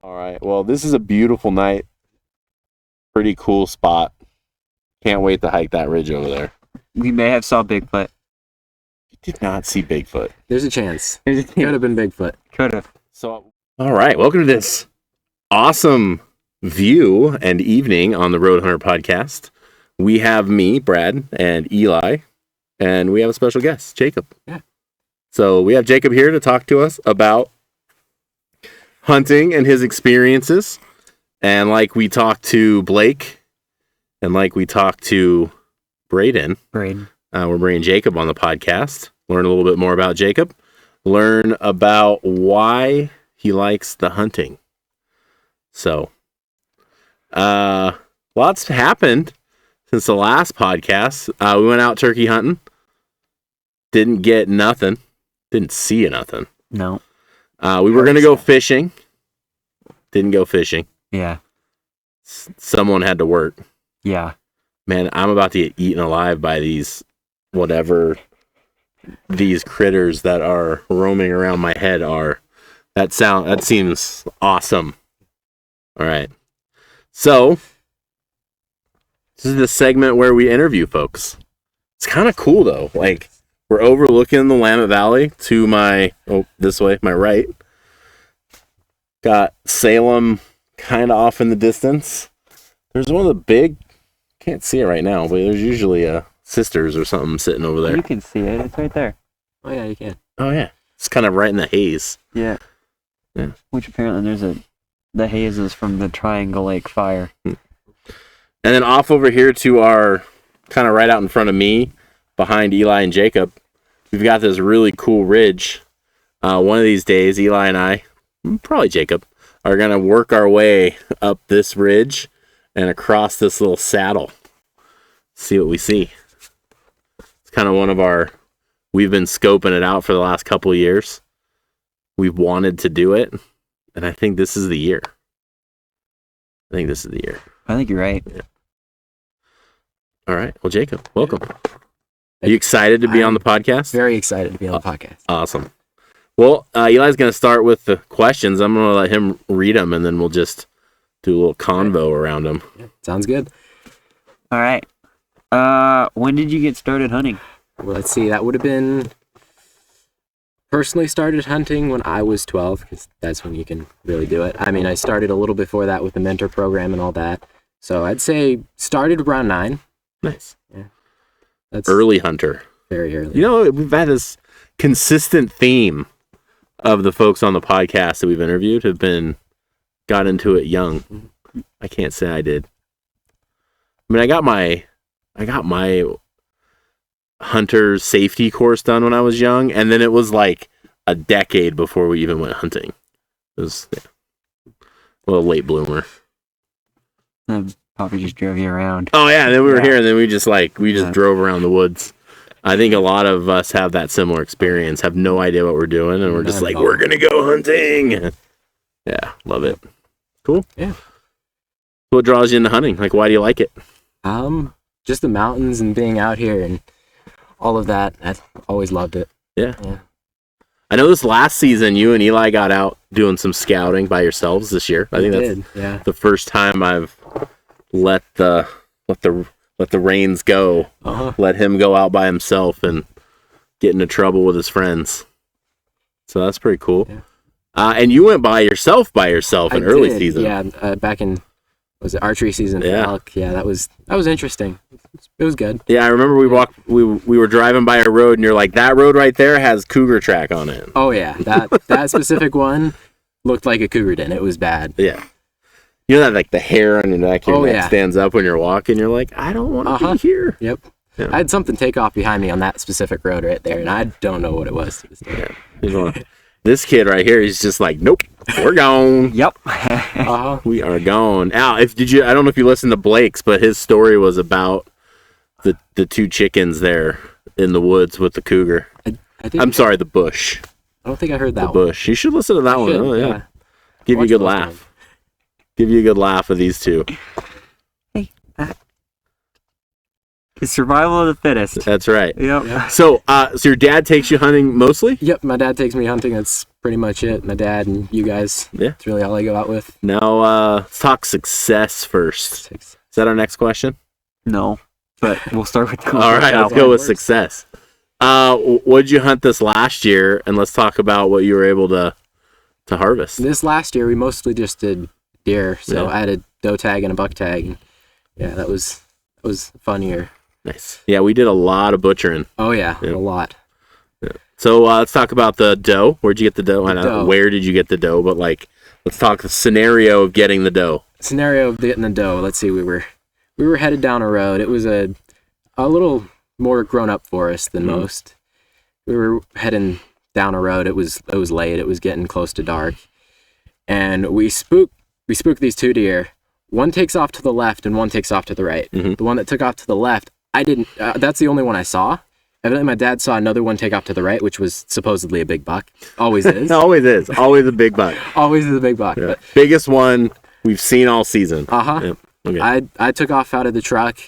All right. Well, this is a beautiful night. Pretty cool spot. Can't wait to hike that ridge over there. We may have saw Bigfoot. You did not see Bigfoot. There's a chance. Could have been Bigfoot. Could have. So, all right. Welcome to this awesome view and evening on the Road Hunter podcast. We have me, Brad, and Eli, and we have a special guest, Jacob. Yeah. So we have Jacob here to talk to us about hunting and his experiences. And like we talked to Blake and like we talked to Braden, we're bringing Jacob on the podcast, learn a little bit more about Jacob, learn about why he likes the hunting. So, lots happened since the last podcast. We went out turkey hunting, didn't get nothing, didn't see nothing. No. We were going to go fishing, didn't go fishing. Yeah. Someone had to work. Yeah. Man, I'm about to get eaten alive by these critters that are roaming around my head are. That seems awesome. All right. So, this is the segment where we interview folks. It's kind of cool though. Like, we're overlooking the Willamette Valley to my right. Got Salem kind of off in the distance. There's one of the big, can't see it right now, but there's usually sisters or something sitting over there. You can see it. It's right there. Oh yeah, you can. Oh yeah, it's kind of right in the haze. Yeah. Yeah. Which apparently the haze is from the Triangle Lake fire. And then off over here to our, kind of right out in front of me, behind Eli and Jacob, we've got this really cool ridge. One of these days, Eli and I, probably Jacob, are going to work our way up this ridge and across this little saddle. See what we see. It's kind of we've been scoping it out for the last couple of years. We've wanted to do it, and I think this is the year. I think you're right. Yeah. All right. Well, Jacob, welcome. Are you excited to be on the podcast? Very excited to be on the podcast. Awesome. Well, Eli's going to start with the questions. I'm going to let him read them, and then we'll just do a little convo around them. Yeah, sounds good. All right. When did you get started hunting? Well, let's see. That would have been... Personally started hunting when I was 12, because that's when you can really do it. I mean, I started a little before that with the mentor program and all that. So I'd say started around 9. Nice. Yeah. That's early hunter. Very early. You know, we've had this consistent theme of the folks on the podcast that we've interviewed got into it young. I can't say I did. I mean, I got my hunter safety course done when I was young, and then it was like a decade before we even went hunting. It was a little late bloomer. Poppy just drove you around. Oh yeah, and then we were here, and then we just drove around the woods. I think a lot of us have that similar experience, have no idea what we're doing, and we're just like, we're gonna go hunting. Yeah, love it. Cool. Yeah. What draws you into hunting? Like, why do you like it? Just the mountains and being out here and all of that. I've always loved it. Yeah. I know this last season, you and Eli got out doing some scouting by yourselves this year. I think that's the first time I've let the reins go. Let him go out by himself and get into trouble with his friends. So that's pretty cool. Yeah. And you went by yourself in early season. Yeah, back in archery season? Yeah. Elk. Yeah, that was interesting. It was good. Yeah, I remember we were driving by a road and you're like, that road right there has cougar track on it. Oh yeah, that specific one looked like a cougar den. It was bad. Yeah. You know that, like, the hair on your neck, your neck stands up when you're walking. You're like, I don't want to be here. Yep. Yeah. I had something take off behind me on that specific road right there, and I don't know what it was. Yeah. This kid right here, he's just like, nope, we're gone. Yep. We are gone. Al, I don't know if you listened to Blake's, but his story was about the two chickens there in the woods with the cougar. I'm sorry, the bush. I don't think I heard that one. The bush. You should listen to that one. Oh, yeah. Give you a good laugh. Give you a good laugh of these two. Hey, It's survival of the fittest. That's right. Yep. Yeah. So, so your dad takes you hunting mostly? Yep, my dad takes me hunting. That's pretty much it. My dad and you guys. Yeah. That's really all I go out with. Now, let's talk success first. Is that our next question? No, but we'll start with that. All right, let's go with success. What'd you hunt this last year? And let's talk about what you were able to harvest. This last year, we mostly just did deer. So Yeah. I had a doe tag and a buck tag. And yeah, that was a fun year. Nice. Yeah, we did a lot of butchering. Oh, yeah, Yeah. a lot. So let's talk about the doe. Where'd you get the doe? I don't know Doe. where did you get the doe, but like, let's talk the scenario of getting the doe. Scenario of getting the doe. Let's see, we were headed down a road. It was a little more grown up for us than most. We were heading down a road. It was late. It was getting close to dark, and we spooked these two deer. One takes off to the left and one takes off to the right. Mhm. The one that took off to the left, I didn't. That's the only one I saw. Evidently, my dad saw another one take off to the right, which was supposedly a big buck. Always is. Always is. Always a big buck. Always is a big buck. Yeah. Biggest one we've seen all season. Uh-huh. Yep. Okay. I took off out of the truck,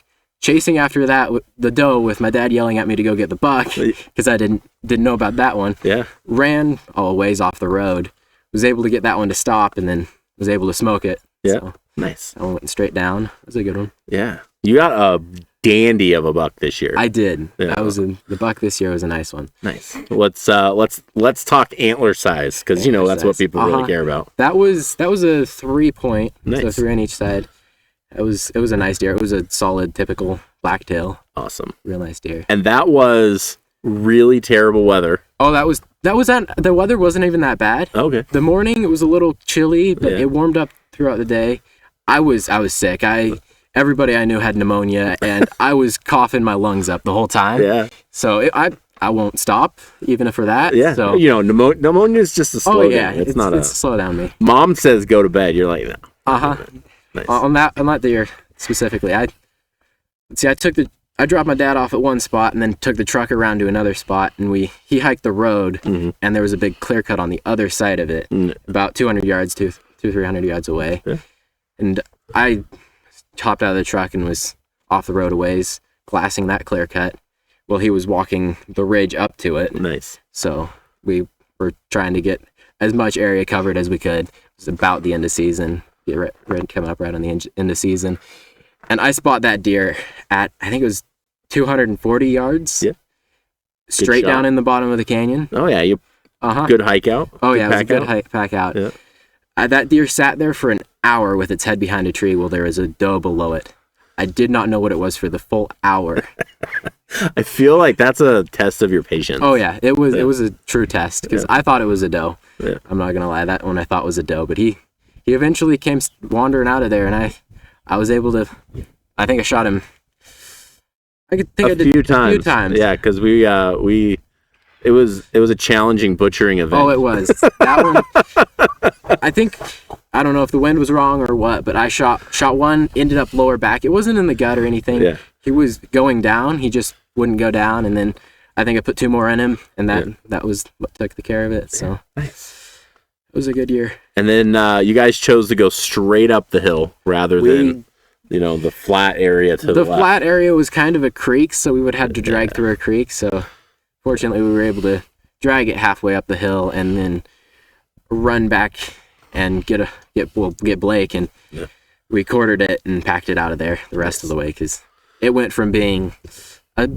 chasing after that the doe with my dad yelling at me to go get the buck because I didn't know about that one. Yeah. Ran a ways off the road, was able to get that one to stop, and then was able to smoke it. Yeah. So Nice. I went straight down. It was a good one. Yeah. You got a dandy of a buck this year. I did. Yeah. The buck this year was a nice one. Nice. Let's talk antler size because you know that's what size. people really care about. That was a 3 point, Nice. so 3 on each side. It was a nice deer. It was a solid, typical blacktail. Awesome. Real nice deer. And that was really terrible weather. Oh, the weather wasn't even that bad. Okay. The morning it was a little chilly, but Yeah. it warmed up throughout the day. I was sick. Everybody I knew had pneumonia, and I was coughing my lungs up the whole time. Yeah. So I won't stop even for that. Yeah. So You know, pneumonia is just a slow down. It's not it's slow down me. Mom says go to bed. You're like, no. Uh-huh. Nice. On that deer specifically, I dropped my dad off at one spot and then took the truck around to another spot, and he hiked the road, and there was a big clear cut on the other side of it, about 200 yards, 300 yards away. Yeah. And I hopped out of the truck and was off the road a ways, glassing that clear cut while he was walking the ridge up to it. Nice. So we were trying to get as much area covered as we could. It was about the end of season, coming up right on the end of season. And I spot that deer at, I think it was 240 yards. Yeah. Straight shot. down in the bottom of the canyon. Oh yeah, you Uh-huh. good hike out. Oh yeah, it was a good pack out? pack out. Yeah. That deer sat there for an hour with its head behind a tree while there was a doe below it. I did not know what it was for the full hour. I feel like that's a test of your patience. Oh yeah, it was a true test because I thought it was a doe. Yeah. I'm not gonna lie, that one I thought was a doe, but he eventually came wandering out of there, and I was able to. I think I shot him. I did a few times. A few times. Yeah, because it was a challenging butchering event. Oh, it was. That one. I don't know if the wind was wrong or what, but I shot one, ended up lower back. It wasn't in the gut or anything. Yeah. He was going down. He just wouldn't go down, and then I think I put 2 more in him, and that was what took the care of it. So Nice. it was a good year. And then you guys chose to go straight up the hill rather than the flat area to the The left. flat area was kind of a creek, so we would have to drag through a creek. So fortunately, we were able to drag it halfway up the hill and then run back and get Blake, and we quartered it and packed it out of there the rest of the way because it went from being a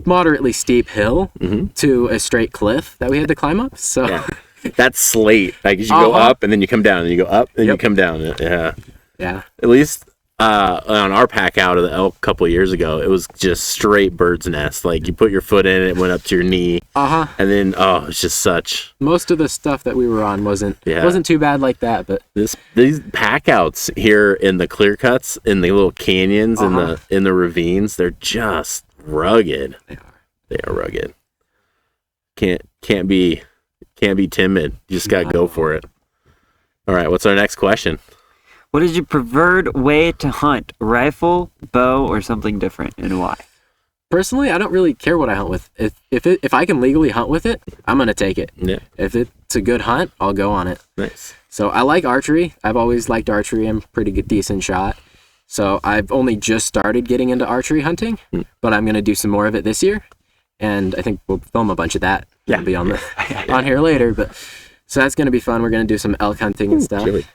moderately steep hill to a straight cliff that we had to climb up. So Yeah. That's slate. Like you go up and then you come down, and you go up and you come down. Yeah. yeah. At least on our pack out of the elk a couple of years ago, it was just straight bird's nest. Like you put your foot in it, went up to your knee, and then it's just such. Most of the stuff that we were on wasn't too bad like that, but These pack outs here in the clear cuts, in the little canyons, in the ravines, they're just rugged. They are rugged. Can't be timid. You just gotta go for it. All right, what's our next question? What is your preferred way to hunt? Rifle, bow, or something different, and why? personally, I don't really care what I hunt with. If I can legally hunt with it, I'm gonna take it. Yeah. If it's a good hunt, I'll go on it. Nice. So I like archery. I've always liked archery. I'm a pretty good, decent shot. So I've only just started getting into archery hunting, but I'm going to do some more of it this year. And I think we'll film a bunch of that. Yeah. It'll be on on here later. But so that's going to be fun. We're going to do some elk hunting and stuff. Chili.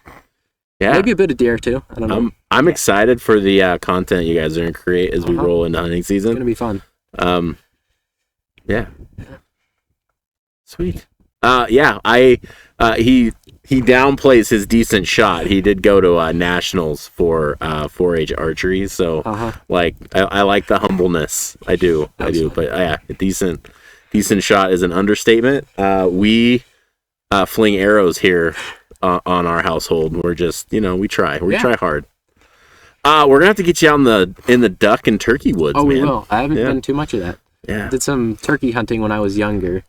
Yeah. Maybe a bit of deer too. I don't know. I'm excited for the content you guys are going to create as we roll into hunting season. It's going to be fun. Yeah. Sweet. He downplays his decent shot. He did go to nationals for 4-H archery, so like I like the humbleness. I do. But yeah, a decent shot is an understatement. We fling arrows here on our household. We're just, we try hard. We're gonna have to get you out in the duck and turkey woods. Oh, man. we will. I haven't done too much of that. Yeah. I did some turkey hunting when I was younger.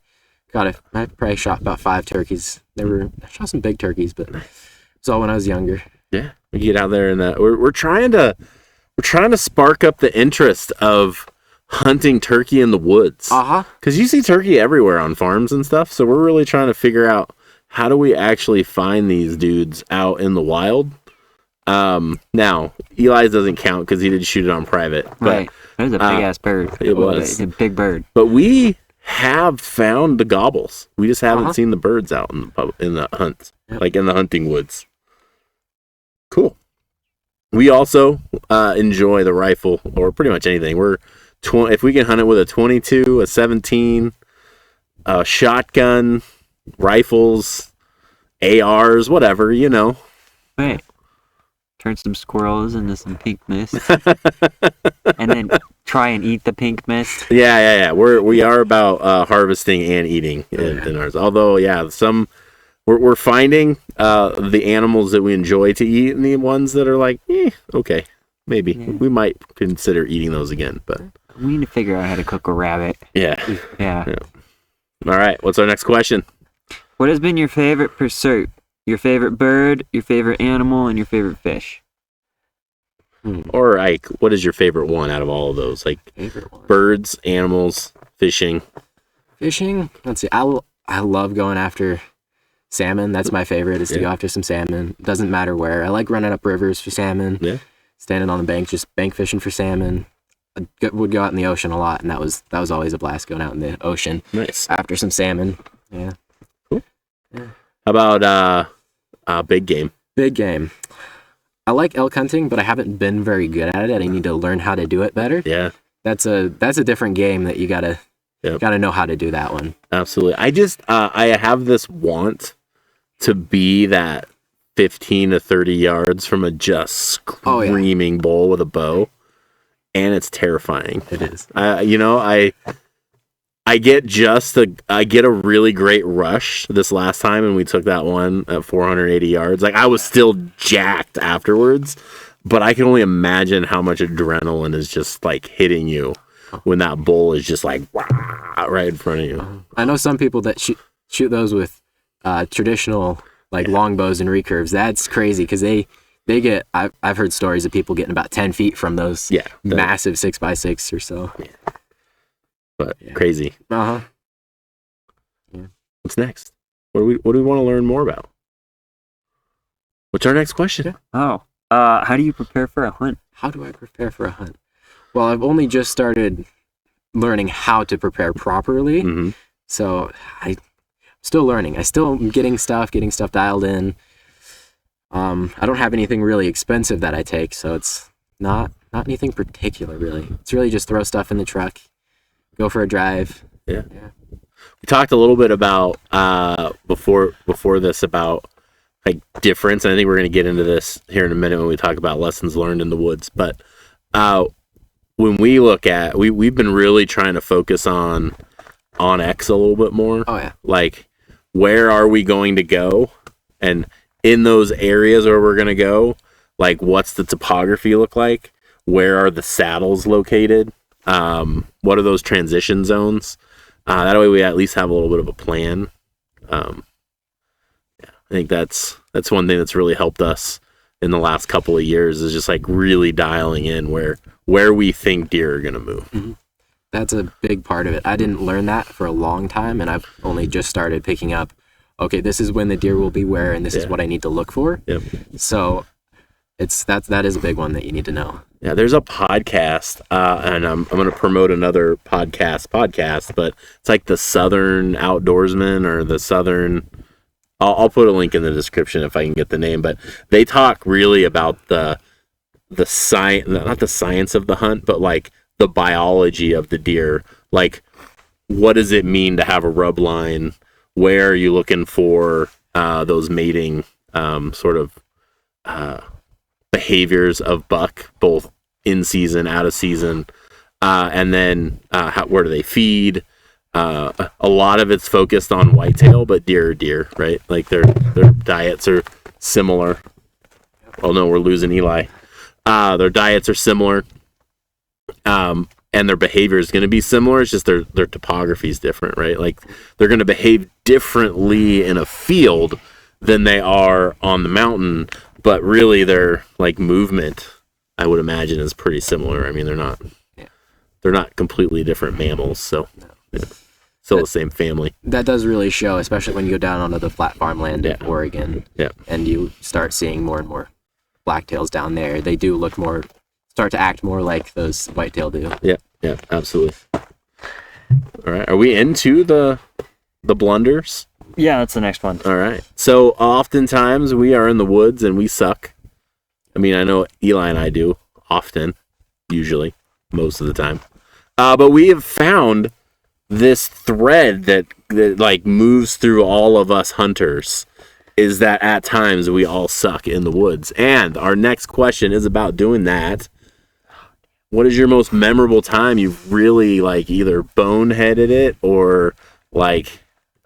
I probably shot about 5 turkeys. I shot some big turkeys, but it was all when I was younger. Yeah, we get out there and we're trying to spark up the interest of hunting turkey in the woods. Because you see turkey everywhere on farms and stuff. So we're really trying to figure out how do we actually find these dudes out in the wild. Now Eli's doesn't count because he did shoot it on private. Right, it was a big ass bird. It was a big bird. But we have found the gobbles. We just haven't seen the birds out in the hunts, like in the hunting woods. Cool. We also enjoy the rifle, or pretty much anything. If we can hunt it with a 22, a 17, a shotgun, rifles, ARs, whatever, Wait. Turn some squirrels into some pink mist. And then try and eat the pink mist. Yeah. We are about harvesting and eating in ours. Although, we're finding the animals that we enjoy to eat and the ones that are like, okay, maybe we might consider eating those again. But we need to figure out how to cook a rabbit. Yeah. All right. What's our next question? What has been your favorite pursuit? Your favorite bird, your favorite animal, and your favorite fish? Or like, what is your favorite one out of all of those? Like birds, animals, fishing. Fishing. Let's see. I love going after salmon. That's my favorite. Is to go after some salmon. Doesn't matter where. I like running up rivers for salmon. Yeah. Standing on the bank, just bank fishing for salmon. I would go out in the ocean a lot, and that was always a blast going out in the ocean. Nice. After some salmon. Yeah. Cool. Yeah. How about big game? Big game. I like elk hunting, but I haven't been very good at it. I need to learn how to do it better. Yeah. That's a different game that you gotta know how to do that one. Absolutely. I have this want to be that 15 to 30 yards from a just screaming bull with a bow, and it's terrifying. It is. I get a really great rush this last time, and we took that one at 480 yards. Like, I was still jacked afterwards, but I can only imagine how much adrenaline is just like hitting you when that bull is just like right in front of you. I know some people that shoot those with traditional longbows and recurves. That's crazy because they get. I've heard stories of people getting about 10 feet from those massive 6x6 or so. Yeah. But crazy. Yeah. What's next? What do we want to learn more about? What's our next question? Oh, how do you prepare for a hunt? How do I prepare for a hunt? Well, I've only just started learning how to prepare properly, so I'm still learning. I still am getting stuff dialed in. I don't have anything really expensive that I take, so it's not anything particular really. It's really just throw stuff in the truck. Go for a drive. Yeah. We talked a little bit about before this about like difference. And I think we're going to get into this here in a minute when we talk about lessons learned in the woods. But when we look at we've been really trying to focus on X a little bit more. Oh yeah. Like, where are we going to go? And in those areas where we're going to go, like, what's the topography look like? Where are the saddles located? What are those transition zones? That way we at least have a little bit of a plan. I think that's one thing that's really helped us in the last couple of years is just like really dialing in where we think deer are going to move. Mm-hmm. That's a big part of it. I didn't learn that for a long time, and I've only just started picking up, okay, this is when the deer will be where, and this is what I need to look for. Yep. So that is a big one that you need to know. Yeah, there's a podcast, and I'm going to promote another podcast, but it's like the Southern Outdoorsman or the Southern. I'll put a link in the description if I can get the name, but they talk really about the science, not the science of the hunt, but like the biology of the deer. Like, what does it mean to have a rub line? Where are you looking for those mating sort of behaviors of buck, both in season, out of season, and then where do they feed? A lot of it's focused on whitetail, but deer, right? Like their diets are similar. Oh no, we're losing Eli. Their diets are similar, and their behavior is going to be similar. It's just their topography is different, right? Like they're going to behave differently in a field than they are on the mountain, but really their like movement, I would imagine, is pretty similar. I mean, they're not completely different mammals, so yeah. Still the same family. That does really show, especially when you go down onto the flat farmland in Oregon, and you start seeing more and more blacktails down there. They do start to act more like those whitetail do. Yeah, absolutely. All right, are we into the blunders? Yeah, that's the next one. All right. So oftentimes we are in the woods and we suck. I mean, I know Eli and I do often, usually, most of the time. But we have found this thread that like moves through all of us hunters, is that at times we all suck in the woods. And our next question is about doing that. What is your most memorable time you've really like either boneheaded it or like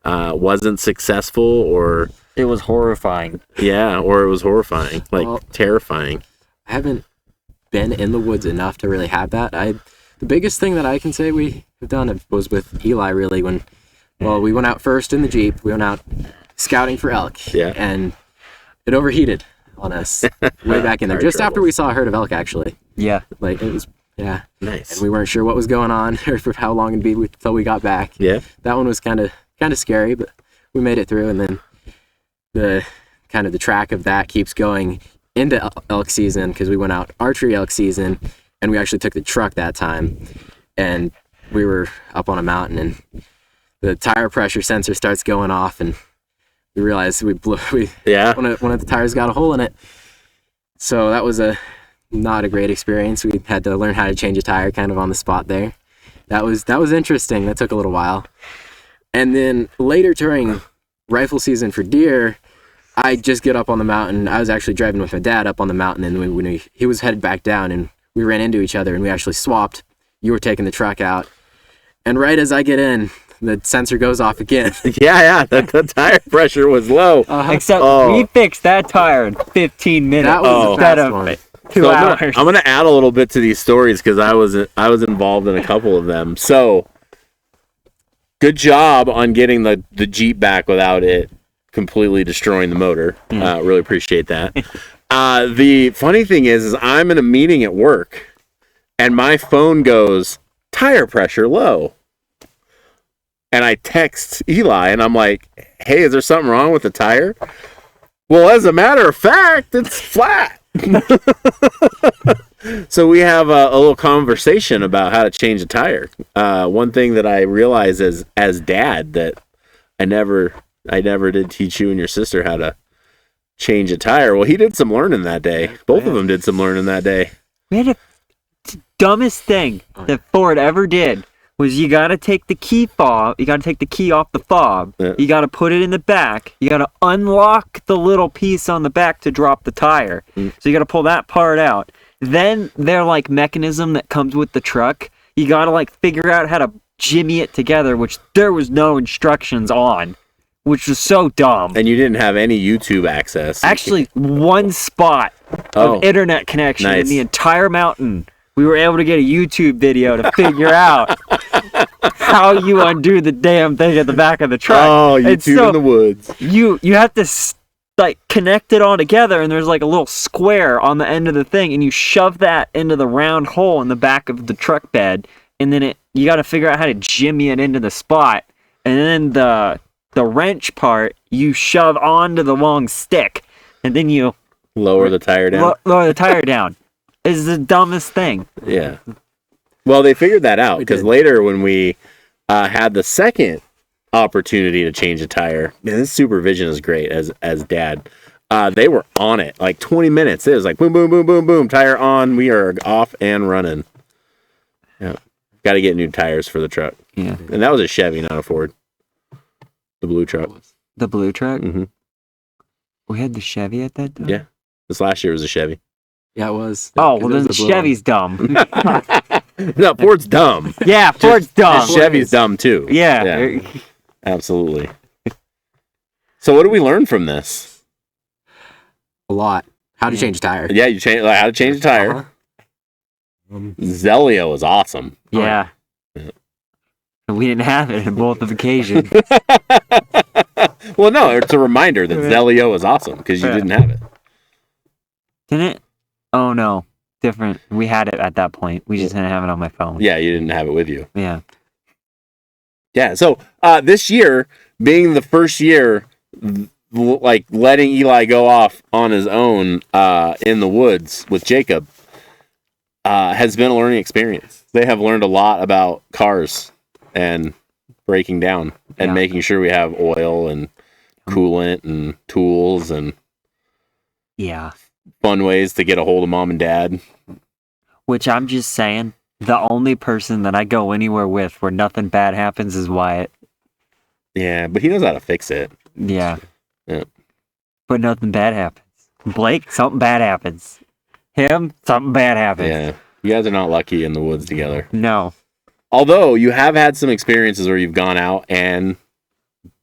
wasn't successful, or it was horrifying? Yeah, or it was horrifying, like terrifying. I haven't been in the woods enough to really have that. The biggest thing that I can say we have done was with Eli, really, when we went out first in the Jeep. We went out scouting for elk, and it overheated on us way back in there, just after we saw a herd of elk, actually. Yeah. Like, it was, nice. And we weren't sure what was going on or for how long it'd be until we got back. Yeah. That one was kind of scary, but we made it through, and then the track of that keeps going into elk season, because we went out archery elk season, and we actually took the truck that time, and we were up on a mountain, and the tire pressure sensor starts going off, and we realized one of the tires got a hole in it. So that was not a great experience. We had to learn how to change a tire kind of on the spot there. That was interesting. That took a little while. And then later during rifle season for deer, I just get up on the mountain. I was actually driving with my dad up on the mountain, and when he was headed back down, and we ran into each other, and we actually swapped. You were taking the truck out, and right as I get in, the sensor goes off again. The tire pressure was low. Except we fixed that tire in 15 minutes. That was the fast one. 2 hours. I'm gonna add a little bit to these stories because I was involved in a couple of them. So good job on getting the Jeep back without it completely destroying the motor. Really appreciate that. The funny thing is I'm in a meeting at work, and my phone goes, tire pressure low. And I text Eli, and I'm like, hey, is there something wrong with the tire? Well, as a matter of fact, it's flat. So we have a little conversation about how to change a tire. One thing that I realized as dad that I never did teach you and your sister how to change a tire. Well, he did some learning that day. Both of them did some learning that day. We had the dumbest thing that Ford ever did was you got to take the key fob, you got to take the key off the fob, you got to put it in the back, you got to unlock the little piece on the back to drop the tire. So you got to pull that part out. Then their like mechanism that comes with the truck, you got to like figure out how to jimmy it together, which there was no instructions on, which was so dumb. And you didn't have any YouTube access. Actually, one spot of internet connection in the entire mountain. We were able to get a YouTube video to figure out how you undo the damn thing at the back of the truck. Oh, YouTube in the woods. You have to like connect it all together, and there's like a little square on the end of the thing, and you shove that into the round hole in the back of the truck bed, and then you got to figure out how to jimmy it into the spot, and then the wrench part you shove onto the long stick, and then you Lower the tire down. Lower the tire down. Is the dumbest thing. Yeah. Well, they figured that out because later when we had the second opportunity to change a tire, man, this supervision is great as dad. They were on it like 20 minutes. It was like boom, boom, boom, boom, boom, tire on. We are off and running. Yeah. Got to get new tires for the truck. Yeah. And that was a Chevy, not a Ford. The blue truck. The blue truck? Mm-hmm. We had the Chevy at that time? Yeah. This last year was a Chevy. Yeah, it was. Oh, well, then Chevy's dumb. No, Ford's dumb. Yeah, Ford's dumb. Chevy's dumb too. Yeah. Absolutely. So what do we learn from this? A lot. How to change a tire. Yeah, you change how to change a tire. Zelio is awesome. Yeah. We didn't have it in both of occasions. Well, no, it's a reminder that Zelio is awesome because you didn't have it. Didn't it? Oh, no. Different. We had it at that point. We just didn't have it on my phone. Yeah, you didn't have it with you. Yeah. Yeah, so this year, being the first year, like letting Eli go off on his own in the woods with Jacob has been a learning experience. They have learned a lot about cars and breaking down and making sure we have oil and coolant and tools and fun ways to get a hold of mom and dad. Which I'm just saying, the only person that I go anywhere with where nothing bad happens is Wyatt. Yeah, but he knows how to fix it. Yeah. Yeah. But nothing bad happens. Blake, something bad happens. Him, something bad happens. Yeah. You guys are not lucky in the woods together. No. Although you have had some experiences where you've gone out and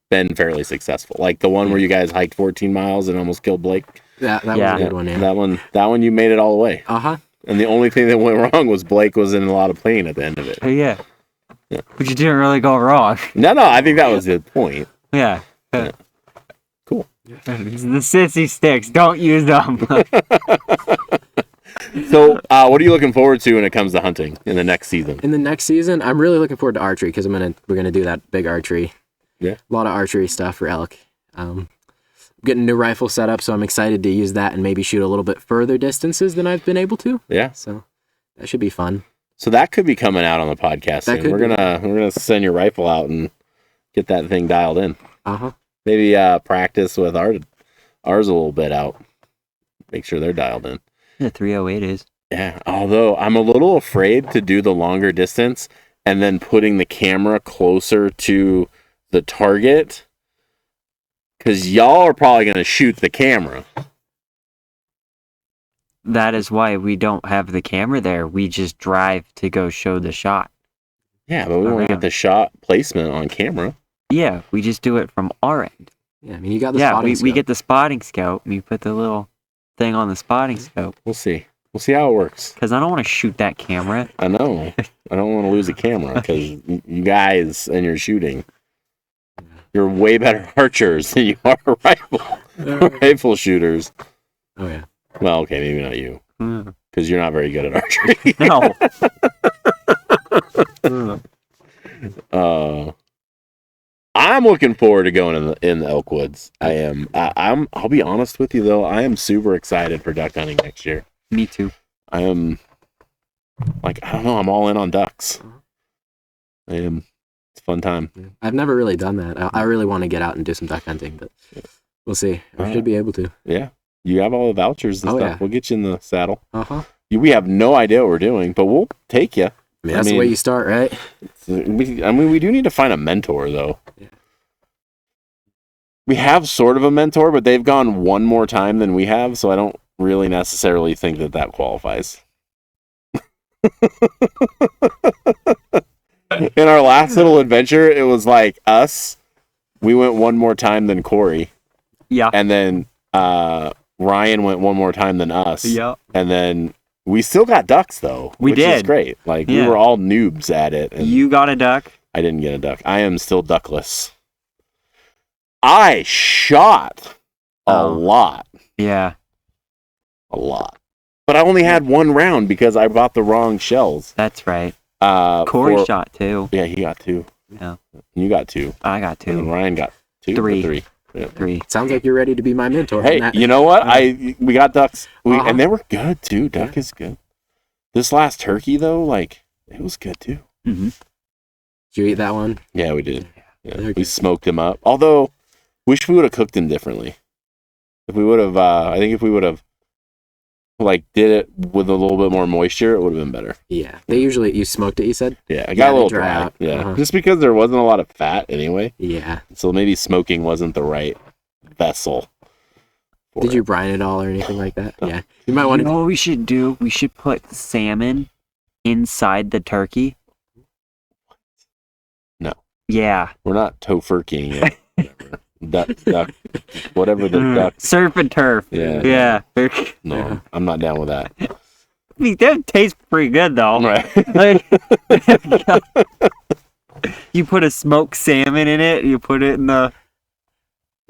been fairly successful. Like the one where you guys hiked 14 miles and almost killed Blake. That was a good one, yeah. That one you made it all the way. Uh-huh. And the only thing that went wrong was Blake was in a lot of pain at the end of it. Yeah. But you didn't really go wrong. No, I think that was the point. Yeah. Cool. The sissy sticks, don't use them. So, what are you looking forward to when it comes to hunting in the next season? In the next season, I'm really looking forward to archery because we're gonna do that big archery. Yeah. A lot of archery stuff for elk. Getting a new rifle set up, so I'm excited to use that and maybe shoot a little bit further distances than I've been able to. Yeah. So that should be fun. So that could be coming out on the podcast soon. We're gonna send your rifle out and get that thing dialed in. Maybe practice with ours a little bit out. Make sure they're dialed in. The 308 is. Yeah. Although I'm a little afraid to do the longer distance and then putting the camera closer to the target. Because y'all are probably going to shoot the camera. That is why we don't have the camera there. We just drive to go show the shot. Yeah, but we want to get the shot placement on camera. Yeah, we just do it from our end. Yeah, I mean, you got the spotting scope. We get the spotting scope. And you put the little thing on the spotting scope. We'll see. We'll see how it works. Because I don't want to shoot that camera. I know. I don't want to lose a camera because you guys and your shooting. You're way better archers than you are rifle shooters. Oh, yeah. Well, okay, maybe not you. Because you're not very good at archery. No. I'm looking forward to going in the elk woods. I am. I'll be honest with you, though. I am super excited for duck hunting next year. Me too. I am, I don't know. I'm all in on ducks. I am. It's a fun time. I've never really done that. I really want to get out and do some duck hunting, but we'll see. We should be able to. Yeah. You have all the vouchers and stuff. Yeah. We'll get you in the saddle. We have no idea what we're doing, but we'll take you. I mean, that's the way you start, right? We do need to find a mentor, though. Yeah. We have sort of a mentor, but they've gone one more time than we have, so I don't really necessarily think that qualifies. In our last little adventure, it was like us. We went one more time than Corey. Yeah. And then Ryan went one more time than us. Yeah. And then we still got ducks, though. Which is great. We were all noobs at it. And you got a duck? I didn't get a duck. I am still duckless. I shot a lot. Yeah. A lot. But I only had one round because I bought the wrong shells. That's right. Corey shot 2. Yeah, he got 2. Yeah. You got 2. I got 2. And Ryan got 2. 3. Yeah. 3. Sounds like you're ready to be my mentor. on Hey, that. you know what? We got ducks, Uh-huh. and they were good too. Duck is good. This last turkey though, like it was good too. Mm-hmm. Did you eat that one? Yeah, we did. Yeah, They're we good. smoked him up. Although, wish we would have cooked him differently. If we would have, I think if we would have, like, did it with a little bit more moisture, it would have been better. Yeah. You smoked it, you said? Yeah, it got Yeah, a they little dry dry. out. Yeah, Uh-huh. just because there wasn't a lot of fat anyway, Yeah. so maybe smoking wasn't the right vessel. for Did it. you brine it all or anything like that? No. Yeah. You might You want know to. what we should do? We should put salmon inside the turkey. No. Yeah. We're not tofurkeying it. duck, whatever the duck. Surf and turf. Yeah. Yeah. No, Yeah. I'm not down with that. I mean, that tastes pretty good though. Right. Like, you put a smoked salmon in it. You put it in the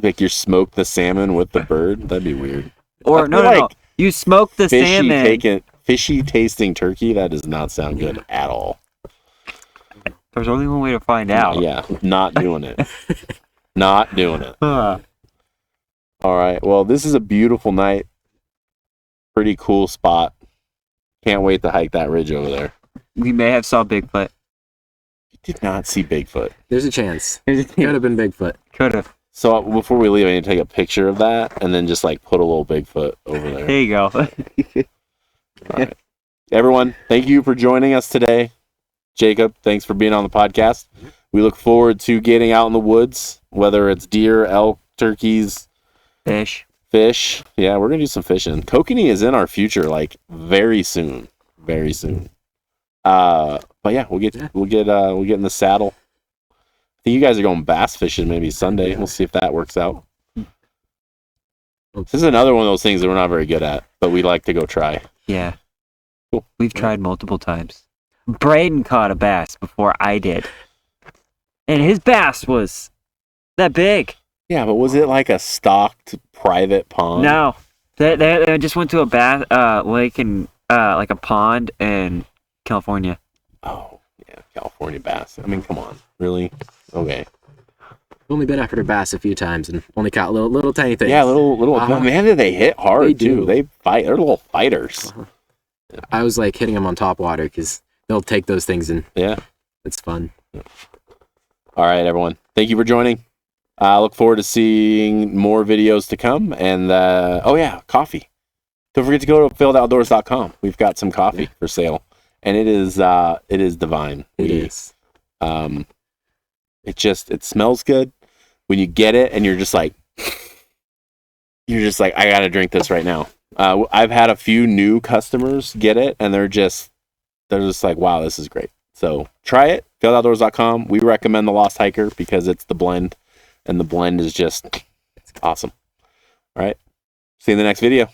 Like you smoke the salmon with the bird. That'd be weird. I or feel no. like You smoke the salmon. Fishy tasting turkey. That does not sound good at all. There's only one way to find out. Yeah, not doing it. Not doing it. Huh. All right. Well, this is a beautiful night. Pretty cool spot. Can't wait to hike that ridge over there. We may have saw Bigfoot. You did not see Bigfoot. There's a chance. Could Could have been Bigfoot. have. So before we leave, I need to take a picture of that and then just like put a little Bigfoot over there. There you go. All right. Everyone, thank you for joining us today. Jacob, thanks for being on the podcast. We look forward to getting out in the woods, whether it's deer, elk, turkeys, Fish. fish. Yeah, we're gonna do some fishing. Kokanee is in our future, like very soon. Very soon. But yeah, we'll get in the saddle. I think you guys are going bass fishing maybe Sunday. We'll see if that works out. This is another one of those things that we're not very good at, but we like to go try. Yeah. Cool. We've tried multiple times. Braden caught a bass before I did. And his bass was that big. Yeah, but was it like a stocked private pond? No. They just went to a bass lake and like a pond in California. Oh, yeah, California bass. I mean, come on. Really? Okay. Only been after bass a few times and only caught little tiny things. Yeah, little. Man, did they hit hard They too? do. They fight. They're little fighters. I was like hitting them on top water because they'll take those things and Yeah. it's fun. All right, everyone. Thank you for joining. I look forward to seeing more videos to come. And oh yeah, coffee. Don't forget to go to failedoutdoors.com. We've got some coffee for sale, and it is divine. It is. It smells good when you get it, and you're just like I gotta drink this right now. I've had a few new customers get it, and they're just like, wow, this is great. So try it. failedoutdoors.com. We recommend the Lost Hiker because it's the blend, and the blend is just awesome. All right. See you in the next video.